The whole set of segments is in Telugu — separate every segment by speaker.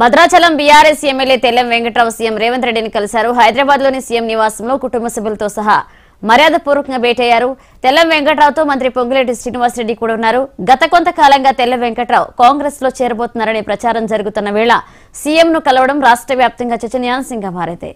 Speaker 1: Bhadrachalam BRS MLA Tellam Venkatrao CM Revanth రెడ్డిని కలిశారు. హైదరాబాద్ లోని సీఎం నివాసంలో కుటుంబ సభ్యులతో సహా మర్యాదపూర్వకంగా భేటయ్యారు. తెల్లం వెంకట్రావుతో మంత్రి పొంగులేటి శ్రీనివాసరెడ్డి కూడా ఉన్నారు. గత కొంతకాలంగా తెల్లం వెంకట్రావు కాంగ్రెస్ లో చేరబోతున్నారనే ప్రచారం జరుగుతున్న వేళ సీఎం ను కలవడం రాష్ట్ర వ్యాప్తంగా చర్చనీయాంశంగా మారింది.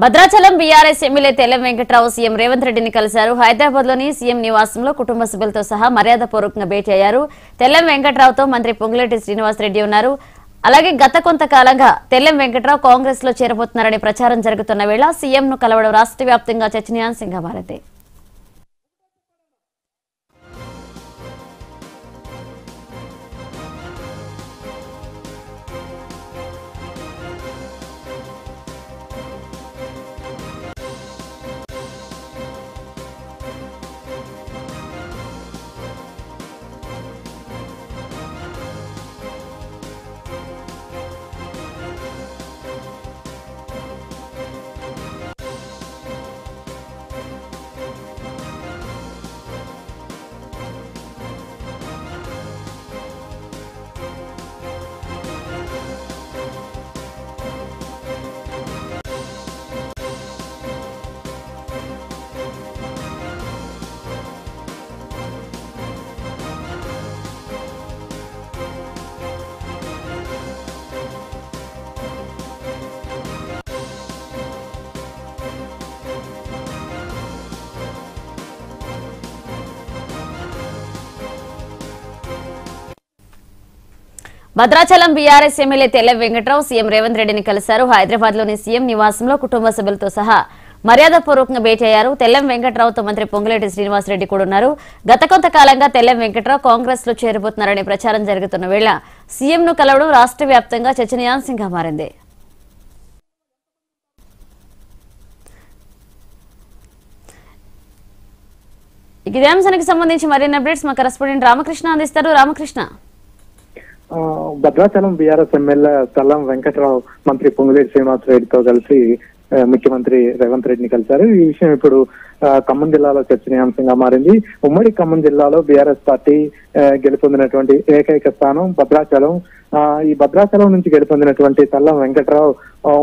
Speaker 1: Bhadrachalam BRS MLA Tellam Venkatrao CM Revanth రెడ్డిని కలిశారు. హైదరాబాద్ లోని సీఎం నివాసంలో కుటుంబ సభ్యులతో సహా మర్యాదపూర్వకంగా భేటీ అయ్యారు. తెల్లం వెంకట్రావుతో మంత్రి పొంగులేటి శ్రీనివాసరెడ్డి ఉన్నారు. అలాగే గత కొంతకాలంగా తెల్లం వెంకట్రావు కాంగ్రెస్ లో చేరబోతున్నారనే ప్రచారం జరుగుతున్న వేళ సీఎం ను కలవడం రాష్ట్ర వ్యాప్తంగా చర్చనీయాంశంగా మారింది. Bhadrachalam BRS MLA Tellam Venkatrao CM Revanth రెడ్డిని కలిశారు. హైదరాబాద్ లోని సీఎం నివాసంలో కుటుంబ సభ్యులతో సహా మర్యాదపూర్వకంగా భేటీ అయ్యారు. తెల్లం వెంకట్రావుతో మంత్రి పొంగులేటి శ్రీనివాసరెడ్డి కూడా ఉన్నారు. గత కొంతకాలంగా తెల్లం వెంకట్రావు కాంగ్రెస్ లో చేరబోతున్నారనే ప్రచారం జరుగుతున్న వేళ సీఎం ను కలవడం రాష్ట్ర వ్యాప్తంగా చర్చనీయాంశంగా మారింది. ఇదే అంశానికి సంబంధించి మరిన్ని అప్డేట్స్ మా కరెస్పాండెంట్ రామకృష్ణ అందిస్తారు. రామకృష్ణ,
Speaker 2: భద్రాచలం బీఆర్ఎస్ ఎమ్మెల్యే తెల్లం వెంకట్రావు మంత్రి పొంగులేటి శ్రీనివాసరెడ్డితో కలిసి ముఖ్యమంత్రి రేవంత్ రెడ్డిని కలిశారు. ఈ విషయం ఇప్పుడు ఖమ్మం జిల్లాలో చర్చనీయాంశంగా మారింది. ఉమ్మడి ఖమ్మం జిల్లాలో బీఆర్ఎస్ పార్టీ గెలుపొందినటువంటి ఏకైక స్థానం భద్రాచలం. ఈ భద్రాచలం నుంచి గెలుపొందినటువంటి తెల్లం వెంకట్రావు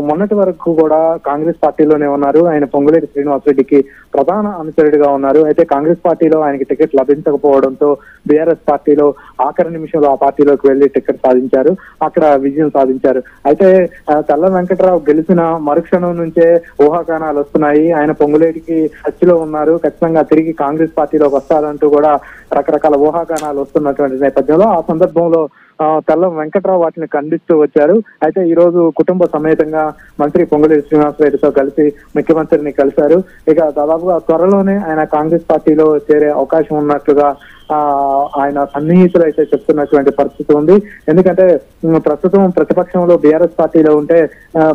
Speaker 2: మొన్నటి వరకు కూడా కాంగ్రెస్ పార్టీలోనే ఉన్నారు. ఆయన పొంగులేటి శ్రీనివాసరెడ్డికి ప్రధాన అనుచరుడిగా ఉన్నారు. అయితే కాంగ్రెస్ పార్టీలో ఆయనకి టికెట్ లభించకపోవడంతో బీఆర్ఎస్ పార్టీలో ఆఖరి నిమిషంలో ఆ పార్టీలోకి వెళ్లి టికెట్ సాధించారు. అక్కడ విజయం సాధించారు. అయితే తెల్లం వెంకట్రావు గెలిచిన మరుక్షణం నుంచే ఊహాగానాలు వస్తున్నాయి. ఆయన పొంగులేటికి టచ్లో ఉన్నారు, ఖచ్చితంగా తిరిగి కాంగ్రెస్ పార్టీలోకి వస్తారంటూ కూడా రకరకాల ఊహాగానాలు వస్తున్నటువంటి నేపథ్యంలో ఆ సందర్భంలో తెల్లం వెంకట్రావు వాటిని ఖండిస్తూ వచ్చారు. అయితే ఈ రోజు కుటుంబ సమేతంగా మంత్రి పొంగులేటి శ్రీనివాసరెడ్డితో కలిసి ముఖ్యమంత్రిని కలిశారు. ఇక దాదాపుగా త్వరలోనే ఆయన కాంగ్రెస్ పార్టీలో చేరే అవకాశం ఉన్నట్లుగా ఆయన సన్నిహితులు అయితే చెప్తున్నటువంటి పరిస్థితి ఉంది. ఎందుకంటే ప్రస్తుతం ప్రతిపక్షంలో బీఆర్ఎస్ పార్టీలో ఉంటే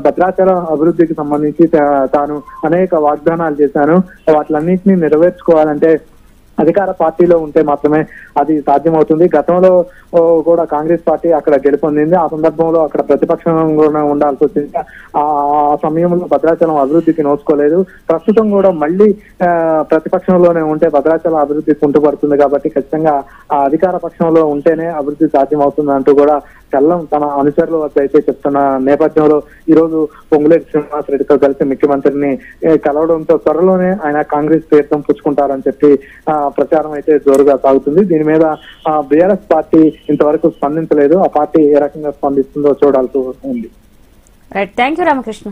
Speaker 2: భద్రాచలం అభివృద్ధికి సంబంధించి తాను అనేక వాగ్దానాలు చేశాను, వాటిలన్నింటినీ నెరవేర్చుకోవాలంటే అధికార పార్టీలో ఉంటే మాత్రమే అది సాధ్యమవుతుంది. గతంలో కూడా కాంగ్రెస్ పార్టీ అక్కడ గెలుపొందింది. ఆ సందర్భంలో అక్కడ ప్రతిపక్షంగా ఉండాల్సి వచ్చింది. ఆ సమయంలో భద్రాచలం అభివృద్ధికి నోచుకోలేదు. ప్రస్తుతం కూడా మళ్ళీ ప్రతిపక్షంలోనే ఉంటే భద్రాచలం అభివృద్ధి కుంటుపడుతుంది. కాబట్టి ఖచ్చితంగా ఆ అధికార పక్షంలో ఉంటేనే అభివృద్ధి సాధ్యమవుతుంది అంటూ కూడా తెల్లం తన అనుచరుల వద్ద అయితే చెప్తున్న నేపథ్యంలో ఈ రోజు పొంగులేటి శ్రీనివాసరెడ్డితో కలిసి ముఖ్యమంత్రిని కలవడంతో త్వరలోనే ఆయన కాంగ్రెస్ తీర్థం పుచ్చుకుంటారని చెప్పి ప్రచారం అయితే జోరుగా సాగుతుంది. దీని మీద బీఆర్ఎస్ పార్టీ ఇంతవరకు స్పందించలేదు. ఆ పార్టీ ఏ రకంగా స్పందిస్తుందో చూడాల్సి ఉంది.
Speaker 1: Right, thank you Ramakrishna.